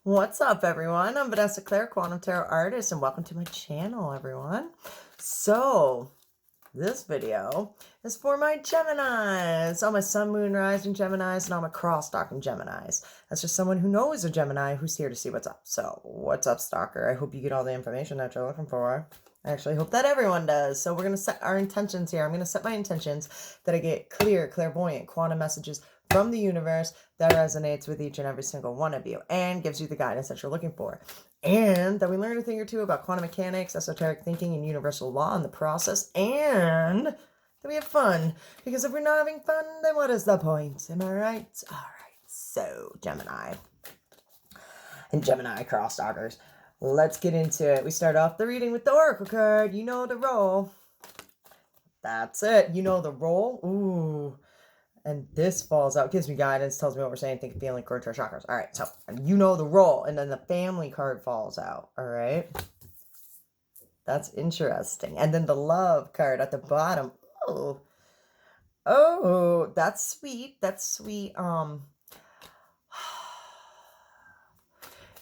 What's up, everyone? I'm Vanessa Claire, Quantum Tarot Artist, and welcome to my channel, everyone. So, this video is for my Geminis. I'm a Sun, Moon, Rising Geminis, and I'm a cross-stalking Geminis. That's just someone who knows a Gemini who's here to see what's up. So, what's up, stalker? I hope you get all the information that you're looking for. I actually hope that everyone does. So, we're going to set our intentions here. I'm going to set my intentions that I get clear, clairvoyant, quantum messages from the universe that resonates with each and every single one of you and gives you the guidance that you're looking for. And that we learn a thing or two about quantum mechanics, esoteric thinking, and universal law in the process. And that we have fun. Because if we're not having fun, then what is the point? Am I right? All right. So, Gemini. And Gemini cross-stalkers. Let's get into it. We start off the reading with the Oracle card. You know the role. That's it. You know the role. Ooh. And this falls out, gives me guidance, tells me what we're saying, thinking, feeling, core to our chakras. All right, so you know the role. And then the family card falls out. All right. That's interesting. And then the love card at the bottom. Oh, that's sweet. That's sweet.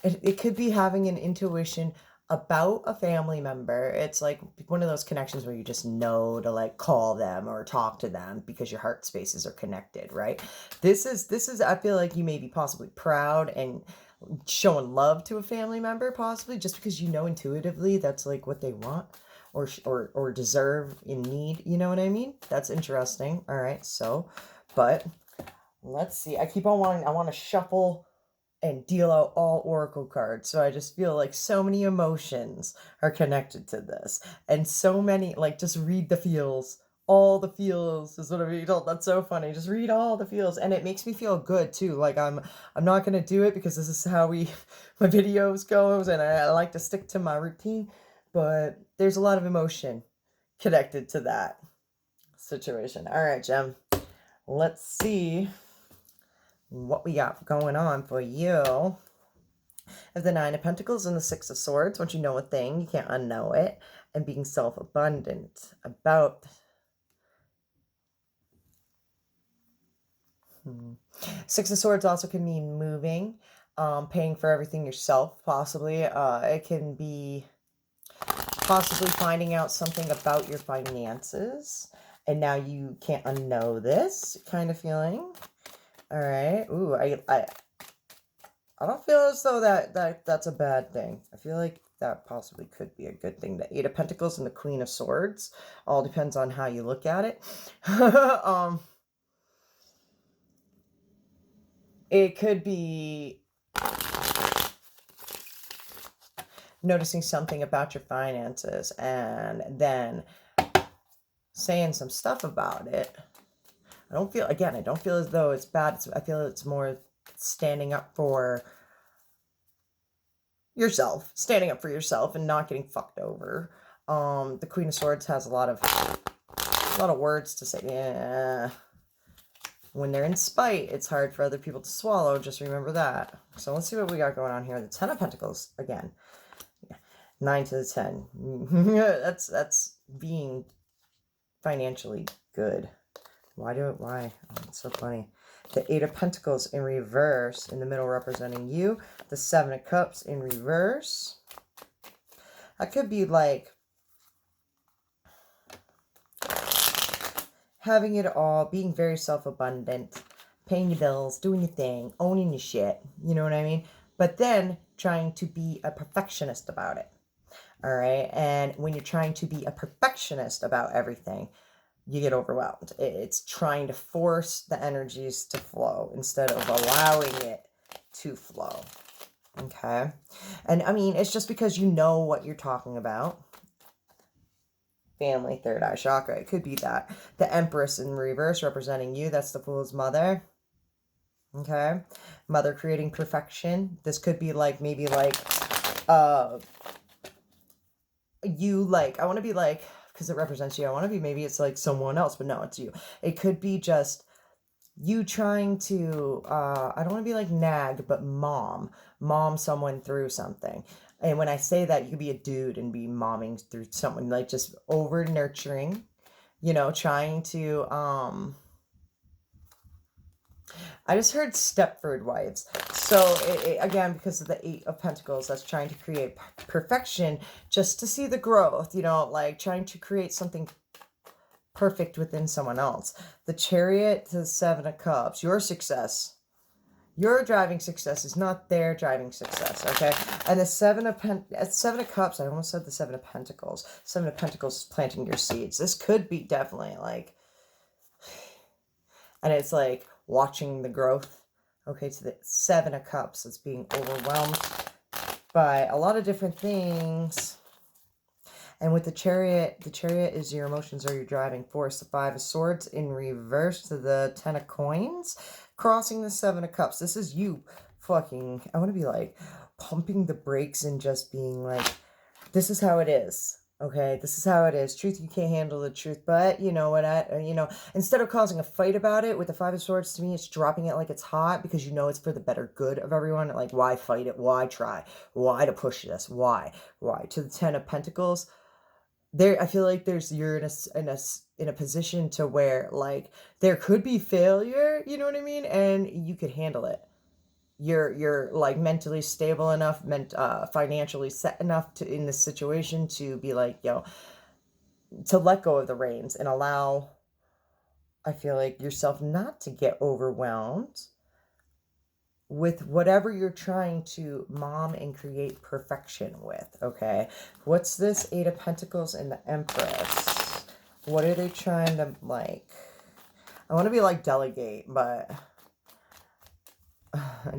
It could be having an intuition about a family member. It's like one of those connections where you just know to like call them or talk to them because your heart spaces are connected, right? This is I feel like you may be possibly proud and showing love to a family member, possibly just because you know intuitively that's like what they want or deserve in need, you know what I mean? That's interesting. All right, so but let's see. I want to shuffle and deal out all oracle cards. So I just feel like so many emotions are connected to this. And so many, like, just read the feels. All the feels is what I'm being told. That's so funny. Just read all the feels. And it makes me feel good too. Like I'm not gonna do it because this is how my videos goes and I like to stick to my routine. But there's a lot of emotion connected to that situation. All right, Gem. Let's see what we got going on for you. Of the Nine of Pentacles and the Six of Swords. Once you know a thing, you can't unknow it. And being self-abundant about Six of Swords also can mean moving, paying for everything yourself, possibly. It can be possibly finding out something about your finances. And now you can't unknow this kind of feeling. All right. Ooh, I don't feel as though that's a bad thing. I feel like that possibly could be a good thing. The Eight of Pentacles and the Queen of Swords. All depends on how you look at it. It could be noticing something about your finances and then saying some stuff about it. I don't feel as though it's bad. I feel it's more standing up for yourself, and not getting fucked over. The Queen of Swords has a lot of words to say. Yeah. When they're in spite, it's hard for other people to swallow. Just remember that. So let's see what we got going on here. The Ten of Pentacles again. Yeah. 9 to the 10. that's being financially good. Why? Oh, it's so funny. The Eight of Pentacles in reverse, in the middle representing you. The Seven of Cups in reverse. That could be like having it all, being very self-abundant, paying your bills, doing your thing, owning your shit. You know what I mean? But then trying to be a perfectionist about it. All right? And when you're trying to be a perfectionist about everything, you get overwhelmed. It's trying to force the energies to flow instead of allowing it to flow. Okay? And I mean, it's just because you know what you're talking about. Family, third eye chakra. It could be that. The Empress in reverse representing you. That's the Fool's mother. Okay? Mother creating perfection. This could be like, maybe like, you like, I want to be like, because it represents you. I want to be, maybe it's like someone else, but no, it's you. It could be just you trying to, I don't want to be like nag, but mom someone through something. And when I say that, you could be a dude and be momming through someone, like just over nurturing, you know, trying to, I just heard Stepford wives. So again, because of the Eight of Pentacles, that's trying to create perfection just to see the growth, you know, like trying to create something perfect within someone else. The Chariot to the Seven of Cups, your success. Your driving success is not their driving success, okay? And the Seven of Cups, I almost said the Seven of Pentacles. Seven of Pentacles is planting your seeds. This could be definitely like, and it's like watching the growth. Okay, to the Seven of Cups, it's being overwhelmed by a lot of different things. And with the Chariot is your emotions or your driving force. The Five of Swords in reverse to the Ten of Coins, crossing the Seven of Cups. This is you fucking, I want to be like pumping the brakes and just being like, this is how it is. Okay, this is how it is. Truth, you can't handle the truth. But you know what, instead of causing a fight about it with the Five of Swords, to me, it's dropping it like it's hot because you know it's for the better good of everyone. Like, why fight it? Why try? Why to push this? Why? To the Ten of Pentacles, there, I feel like you're in a position to where like there could be failure, you know what I mean? And you could handle it. You're like mentally stable enough, financially set enough to in this situation to be like, yo, to let go of the reins and allow, I feel like, yourself not to get overwhelmed with whatever you're trying to mom and create perfection with, okay? What's this Eight of Pentacles and the Empress? What are they trying to, like, I want to be like delegate, but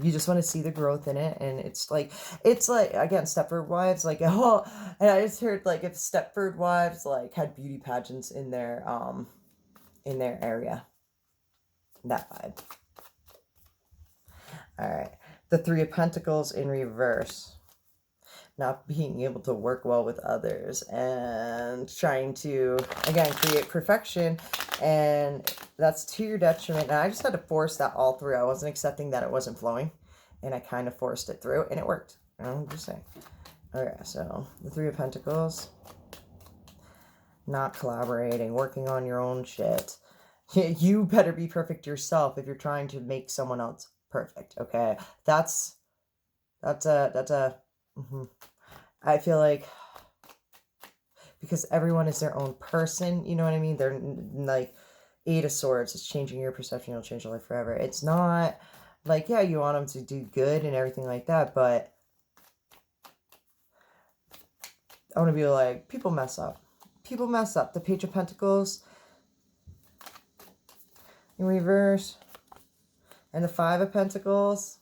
you just want to see the growth in it. And it's like, again, Stepford wives, like, oh, and I just heard, like, if Stepford wives, like, had beauty pageants in their area, that vibe. All right. The Three of Pentacles in reverse. Not being able to work well with others and trying to, again, create perfection. And that's to your detriment. And I just had to force that all through. I wasn't accepting that it wasn't flowing. And I kind of forced it through. And it worked. I'm just saying. Okay, so the Three of Pentacles. Not collaborating. Working on your own shit. You better be perfect yourself if you're trying to make someone else perfect, okay? That's a I feel like, because everyone is their own person, you know what I mean? They're like Eight of Swords, it's changing your perception, it'll change your life forever. It's not like, yeah, you want them to do good and everything like that, but I want to be like, people mess up. People mess up. The Page of Pentacles in reverse and the Five of Pentacles.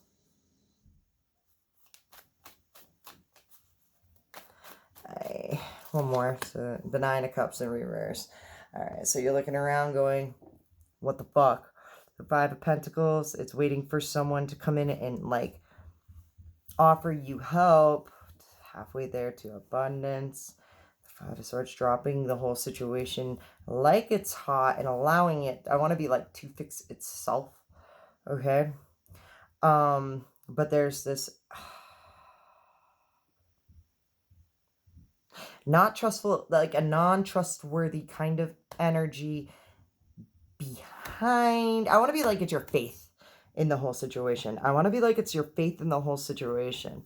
One more, so the Nine of Cups in reverse. All right, so you're looking around going, what the fuck? The Five of Pentacles, it's waiting for someone to come in and like offer you help. Halfway there to abundance. The Five of Swords, dropping the whole situation like it's hot and allowing it, I want to be like, to fix itself. Okay. But there's this not trustful, like a non-trustworthy kind of energy behind. I want to be like, it's your faith in the whole situation. I want to be like, it's your faith in the whole situation.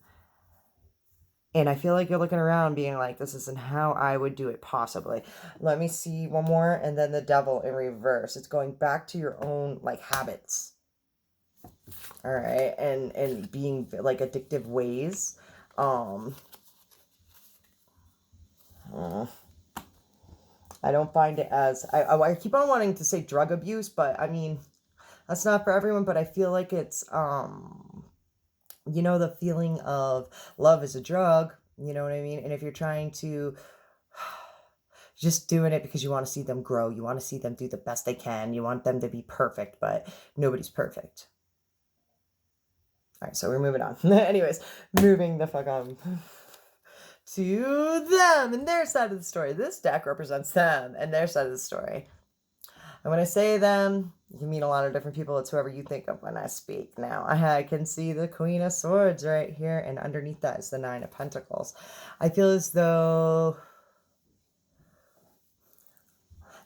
And I feel like you're looking around being like, this isn't how I would do it possibly. Let me see one more. And then the Devil in reverse. It's going back to your own like habits. All right. And being like addictive ways. I don't find it as, I keep on wanting to say drug abuse, but I mean, that's not for everyone, but I feel like it's, you know, the feeling of love is a drug, you know what I mean? And if you're trying to, just doing it because you want to see them grow, you want to see them do the best they can, you want them to be perfect, but nobody's perfect. All right, so we're moving on. Anyways, moving the fuck on to them and their side of the story. This deck represents them and their side of the story. And when I say them, you mean a lot of different people. It's whoever you think of when I speak. Now, I can see the Queen of Swords right here, and underneath that is the Nine of Pentacles. I feel as though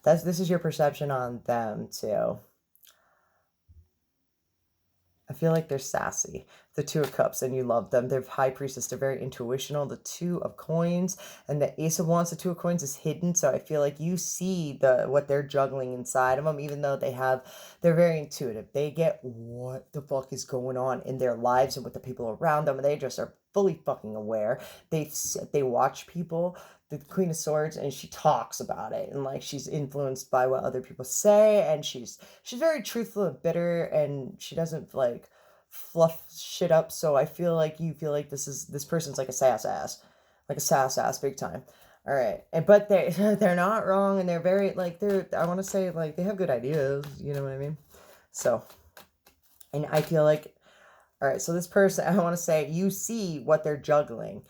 this is your perception on them, too. I feel like they're sassy. The Two of Cups, and you love them. They're High Priestess. They're very intuitional. The Two of Coins and the Ace of Wands. The Two of Coins is hidden, so I feel like you see what they're juggling inside of them, even though they're very intuitive. They get what the fuck is going on in their lives and with the people around them, and they just are fully fucking aware. They watch people. The Queen of Swords, and she talks about it, and like she's influenced by what other people say, and she's very truthful and bitter, and she doesn't like fluff shit up. So I feel like you feel like this person's like a sass ass, big time. All right, but they're not wrong, and they're very like I want to say like they have good ideas. You know what I mean? So, and I feel like, all right, so this person, I want to say you see what they're juggling.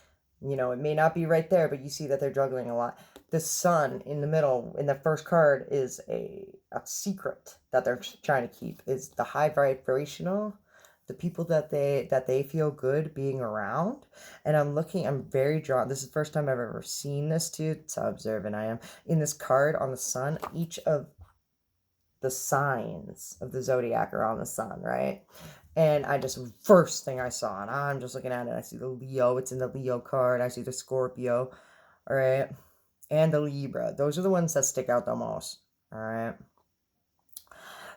You know, it may not be right there, but you see that they're juggling a lot. The Sun in the middle, in the first card, is a secret that they're trying to keep. Is the high vibrational, the people that they feel good being around. And I'm very drawn. This is the first time I've ever seen this too. That's how observant I am. In this card on the Sun, each of the signs of the zodiac are on the Sun, right? And first thing I saw, and I'm just looking at it, I see the Leo, it's in the Leo card, I see the Scorpio, all right, and the Libra. Those are the ones that stick out the most, all right?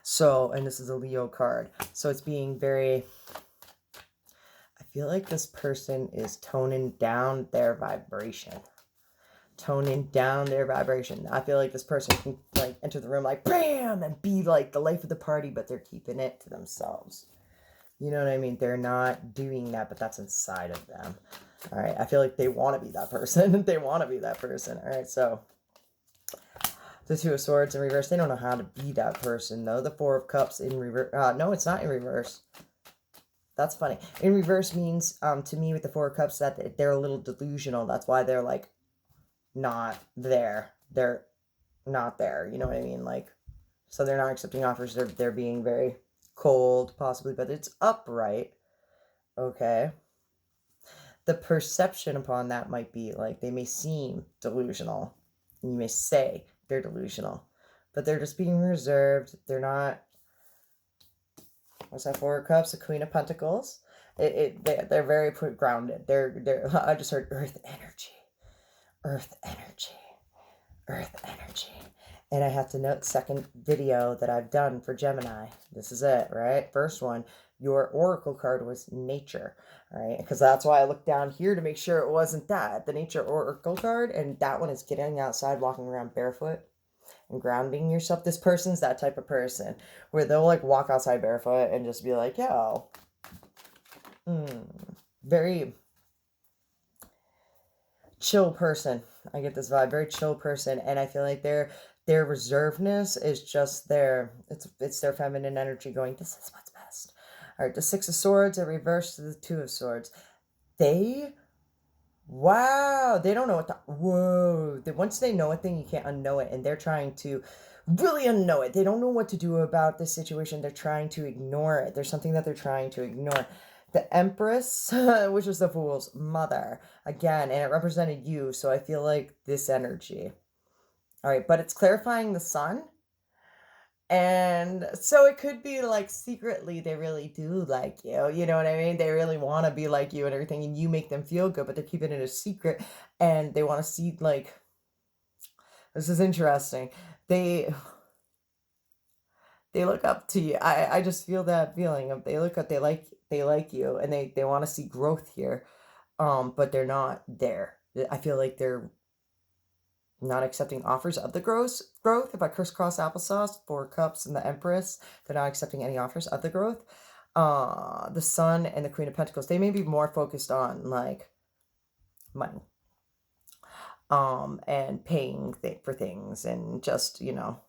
So, and this is a Leo card. So it's being very, I feel like this person is toning down their vibration. Toning down their vibration. I feel like this person can like enter the room like bam and be like the life of the party, but they're keeping it to themselves. You know what I mean? They're not doing that, but that's inside of them. All right. I feel like they want to be that person. They want to be that person. All right. So the Two of Swords in reverse. They don't know how to be that person, though. The Four of Cups in reverse. No, it's not in reverse. That's funny. In reverse means, to me, with the Four of Cups, that they're a little delusional. That's why they're like not there. They're not there. You know what I mean? Like, so they're not accepting offers. They're being very cold, possibly, but it's upright. Okay. The perception upon that might be like they may seem delusional. You may say they're delusional, but they're just being reserved. They're not. What's that? Four of Cups, the Queen of Pentacles. They're very grounded. They're. I just heard earth energy, earth energy, earth energy. And I have to note, second video that I've done for Gemini. This is it, right? First one, your oracle card was nature, right? Because that's why I looked down here to make sure it wasn't that. The nature oracle card, and that one is getting outside, walking around barefoot and grounding yourself. This person's that type of person where they'll like walk outside barefoot and just be like, yo, very chill person. I get this vibe, very chill person, and I feel like their reservedness is just it's their feminine energy going, this is what's best. All right, the Six of Swords are reversed to the Two of Swords. Wow, they don't know what once they know a thing, you can't unknow it, and they're trying to really unknow it. They don't know what to do about this situation. They're trying to ignore it. There's something that they're trying to ignore. The Empress, which is the Fool's mother, again, and it represented you, so I feel like this energy. All right, but it's clarifying the Sun. And so it could be like secretly they really do like you. You know what I mean? They really want to be like you and everything, and you make them feel good, but they're keeping it a secret, and they want to see like, this is interesting. They look up to you. I just feel that feeling of they like you, and they want to see growth here. But they're not there. I feel like they're not accepting offers of the growth. If I crisscross applesauce, Four Cups and the Empress, they're not accepting any offers of the growth. The Sun and the Queen of Pentacles, they may be more focused on like money, and paying for things, and just, you know,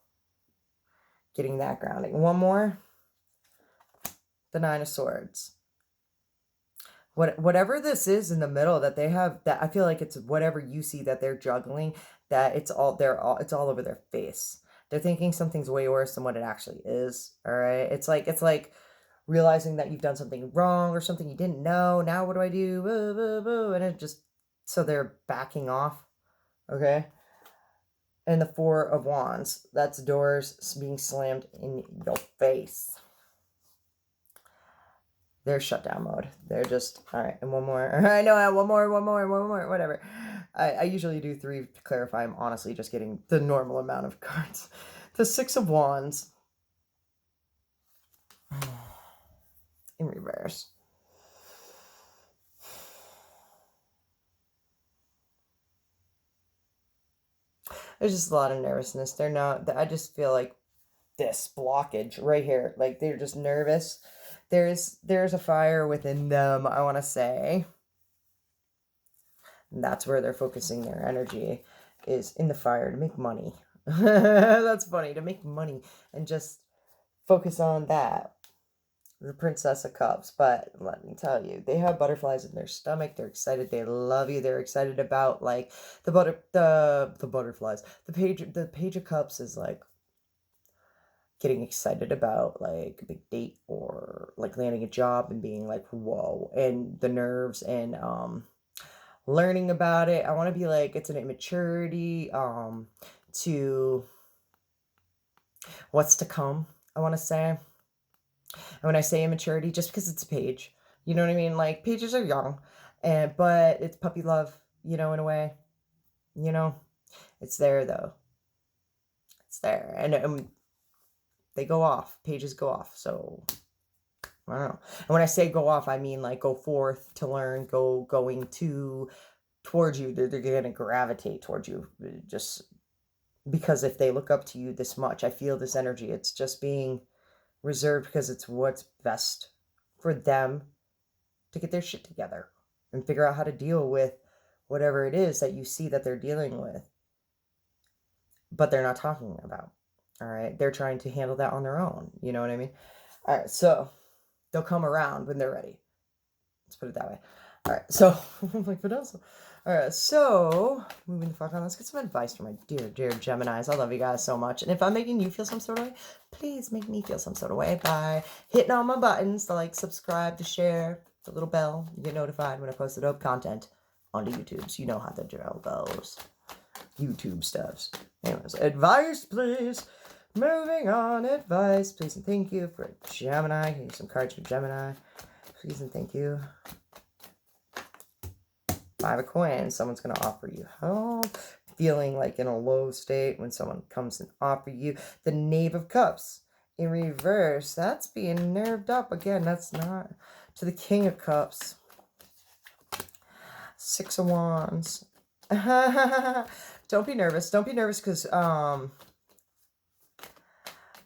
getting that grounding. One more, the Nine of Swords. Whatever this is in the middle that they have, that I feel like it's whatever you see that they're juggling, that it's all over their face. They're thinking something's way worse than what it actually is. All right. It's like realizing that you've done something wrong or something you didn't know. Now what do I do? Boo, boo, boo. And it just, so they're backing off. Okay. And the Four of Wands, that's doors being slammed in your face. They're shutdown mode. They're just, all right, and one more. I know, one more, whatever. I usually do 3 to clarify. I'm honestly just getting the normal amount of cards. The 6 of Wands in reverse. There's just a lot of nervousness. They're not, I just feel like this blockage right here. Like they're just nervous. There's a fire within them, I want to say. And that's where they're focusing their energy, is in the fire to make money. That's funny, to make money and just focus on that. The Princess of Cups. But let me tell you, they have butterflies in their stomach. They're excited. They love you. They're excited about like the butterflies. The Page of Cups is like getting excited about like a big date or like landing a job and being like, whoa, and the nerves and learning about it. I want to be like, it's an immaturity to what's to come, I want to say. And when I say immaturity, just because it's a page, you know what I mean? Like pages are young, but it's puppy love, you know, in a way, you know, it's there though. It's there. And they go off, pages go off. So I don't know. And when I say go off, I mean like go forth to learn, going towards you. They're going to gravitate towards you just because if they look up to you this much, I feel this energy. It's just being reserved because it's what's best for them to get their shit together and figure out how to deal with whatever it is that you see that they're dealing with, but they're not talking about. All right. They're trying to handle that on their own. You know what I mean? All right. So they'll come around when they're ready. Let's put it that way. All right. So I'm like, what else? All right. So moving the fuck on. Let's get some advice from my dear Geminis. I love you guys so much. And if I'm making you feel some sort of way, please make me feel some sort of way by hitting all my buttons to like, subscribe, to share, the little bell. You get notified when I post the dope content onto YouTube. So you know how the drill goes. YouTube stuffs. Anyways, advice, please. Moving on, advice, please and thank you for Gemini. Give me some cards for Gemini. Please and thank you. 5 of coins. Someone's going to offer you help. Feeling like in a low state when someone comes and offer you. The Knave of Cups in reverse. That's being nerved up again. That's not. To the King of Cups. 6 of Wands. Don't be nervous. Don't be nervous because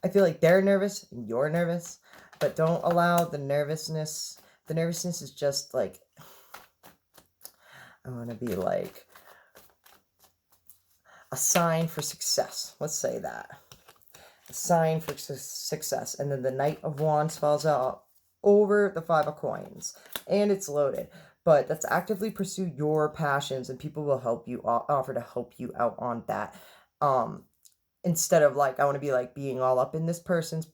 I feel like they're nervous and you're nervous, but don't allow the nervousness. The nervousness is just like, I want to be like a sign for success. Let's say that. A sign for success. And then the Knight of Wands falls out over the 5 of coins. And it's loaded. But that's actively pursue your passions and people will help you, offer to help you out on that. Instead of like, I want to be like being all up in this person's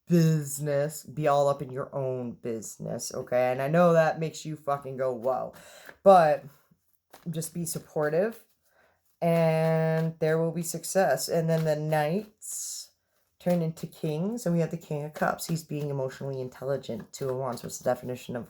business, be all up in your own business, okay? And I know that makes you fucking go, whoa. But just be supportive and there will be success. And then the Knights turn into Kings and we have the King of Cups. He's being emotionally intelligent. 2 of Wands. What's the definition of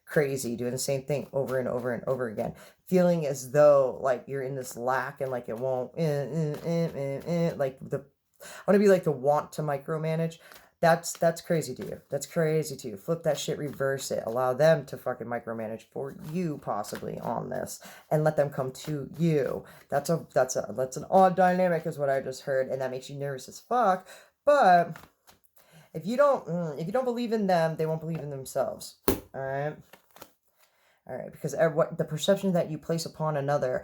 crazy? Doing the same thing over and over and over again, feeling as though like you're in this lack and like it won't like the, I want to be like the want to micromanage. That's crazy to you. That's crazy to you. Flip that shit, reverse it, allow them to fucking micromanage for you possibly on this and let them come to you. That's an odd dynamic is what I just heard, and that makes you nervous as fuck. But if you don't believe in them, they won't believe in themselves. All right. All right, because what the perception that you place upon another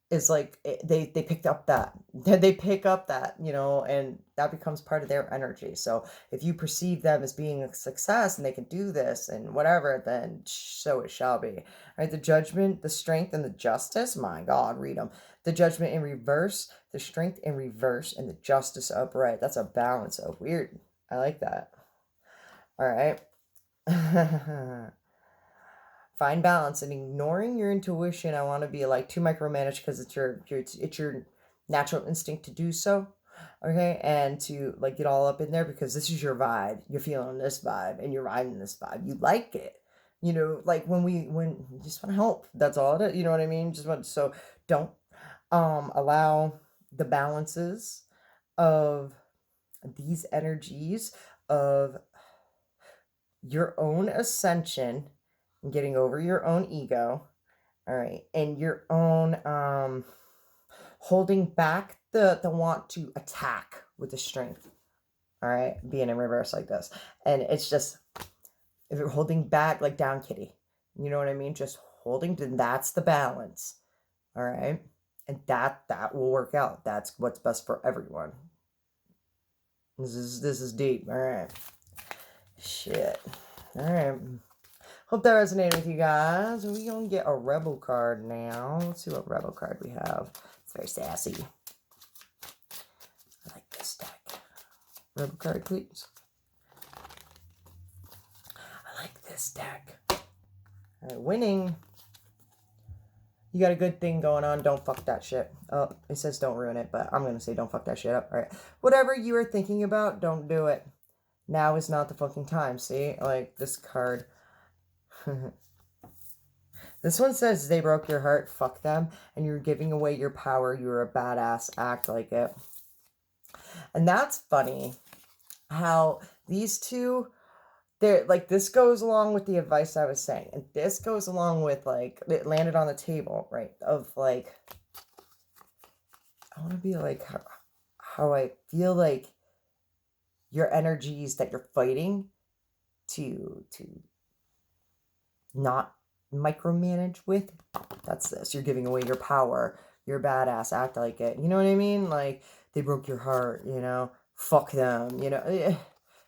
is like they picked up that they pick up that, you know, and that becomes part of their energy. So if you perceive them as being a success and they can do this and whatever, then so it shall be. All right, the Judgment, the Strength, and the Justice. My God, read them. The Judgment in reverse, the Strength in reverse, and the Justice upright. That's a balance of weird. I like that. All right. Find balance and ignoring your intuition. I want to be like too micromanaged because it's your natural instinct to do so. Okay, and to like get all up in there because this is your vibe. You're feeling this vibe and you're riding this vibe. You like it. You know, like when you just want to help. That's all it is. You know what I mean? Just want so don't allow the balances of these energies of your own ascension and getting over your own ego, all right, and your own holding back the want to attack with the strength, all right, being in reverse like this. And it's just, if you're holding back like down kitty, you know what I mean, just holding, then that's the balance, all right, and that will work out. That's what's best for everyone. This is deep. All right. Shit. All right. Hope that resonated with you guys. We're going to get a rebel card now. Let's see what rebel card we have. It's very sassy. I like this deck. Rebel card, please. I like this deck. All right, winning. You got a good thing going on. Don't fuck that shit. Oh, it says don't ruin it, but I'm going to say don't fuck that shit up. All right. Whatever you are thinking about, don't do it. Now is not the fucking time. See? Like this card. This one says they broke your heart. Fuck them. And you're giving away your power. You're a badass. Act like it. And that's funny how these two, they're like, this goes along with the advice I was saying. And this goes along with like, it landed on the table, right? Of like, I want to be like how I feel like your energies that you're fighting to not micromanage with, that's this. You're giving away your power. You're badass. Act like it. You know what I mean? Like, they broke your heart, you know? Fuck them, you know?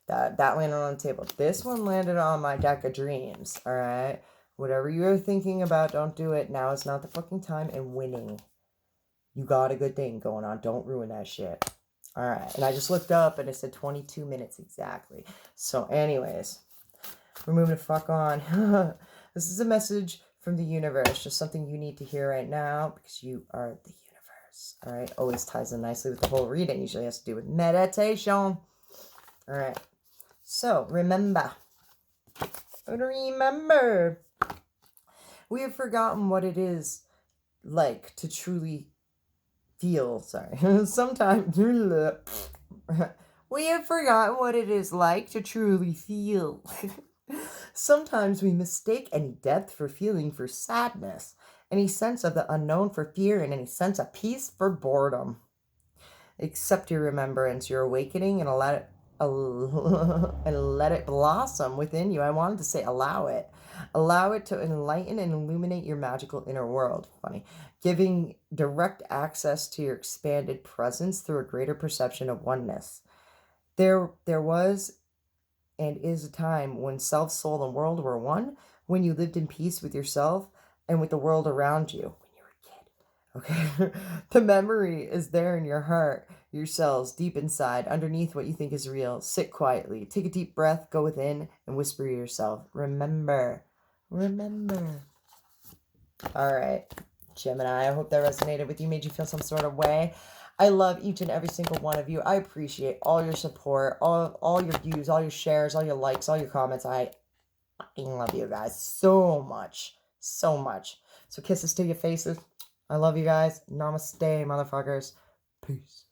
That landed on the table. This one landed on my deck of dreams, all right? Whatever you're thinking about, don't do it. Now is not the fucking time. And winning. You got a good thing going on. Don't ruin that shit. All right. And I just looked up and it said 22 minutes exactly. So anyways, we're moving the fuck on. This is a message from the universe. Just something you need to hear right now because you are the universe. All right. Always ties in nicely with the whole reading. Usually has to do with meditation. All right. So remember, we have forgotten what it is like to truly feel. Sorry. Sometimes we have forgotten what it is like to truly feel. Sometimes we mistake any depth for feeling for sadness, any sense of the unknown for fear, and any sense of peace for boredom. Accept your remembrance, your awakening, and let it blossom within you. I wanted to say allow it. Allow it to enlighten and illuminate your magical inner world. Funny. Giving direct access to your expanded presence through a greater perception of oneness. There was and is a time when self, soul, and world were one, when you lived in peace with yourself and with the world around you when you were a kid. Okay? The memory is there in your heart, your cells, deep inside, underneath what you think is real. Sit quietly, take a deep breath, go within, and whisper to yourself, remember. Remember. All right, Gemini, I hope that resonated with you, made you feel some sort of way. I love each and every single one of you. I appreciate all your support, all your views, all your shares, all your likes, all your comments. I love you guys so much. So much. So kisses to your faces. I love you guys. Namaste, motherfuckers. Peace.